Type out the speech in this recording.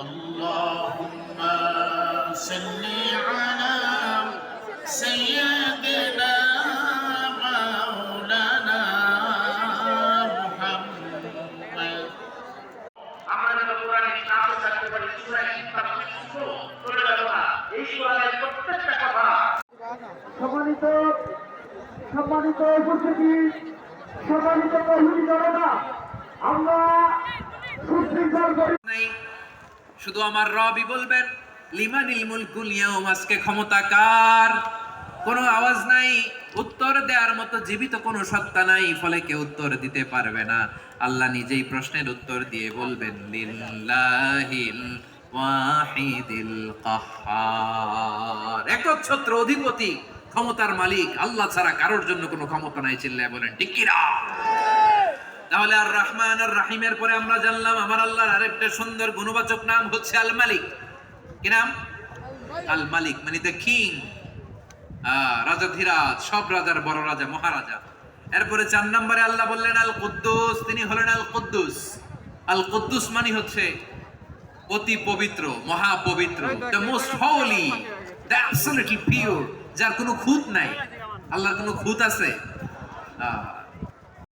আল্লাহুম্মা সাল্লি আলা সাইয়্যিদিনা মাওলানা মুহাম্মদ। আমরা যখন কোরআনে নাম জানতে পারি সূরা ইনসান করে দেব না, এই সূরার প্রত্যেকটা কথা। সম্মানিত উপস্থিতি, সম্মানিত তৌহিদি জনতা, আমরা সুশৃঙ্খল করি নাই, শুধু আমার রবই বলবেন লিমানিল মুলকুল ইয়াউম, আজকে ক্ষমতা কার? কোনো আওয়াজ নাই, উত্তর দেওয়ার মতো জীবিত কোনো সত্তা নাই, ফলে কেউ উত্তর দিতে পারবে না। আল্লাহ নিজেই প্রশ্নের উত্তর দিয়ে বলবেন লিল্লাহিল ওয়াহিদিল কাহ্হার, একচ্ছত্র অধিপতি ক্ষমতার মালিক আল্লাহ ছাড়া কারোর জন্য কোনো ক্ষমতা নাই। চিল্লায় বলেন ঠিক কি না? তাহলে আর রহমান আর রাহিমের পরে আমরা জানলাম আমার আল্লাহর আরেকটা সুন্দর গুণবাচক নাম হচ্ছে আল মালিক। কি নাম? আল মালিক, মানে দ্য কিং, রাজাধিরাজ, সব রাজার বড় রাজা, মহারাজা। এরপরে 4 নম্বরে আল্লাহ বললেন আল কুদ্দুস, তিনি হলেন আল কুদ্দুস। আল কুদ্দুস মানে হচ্ছে অতি পবিত্র, মহাপবিত্র, the most holy, the absolutely pure, যার কোনো খুঁত নাই। আল্লাহর কোনো খুঁত আছে?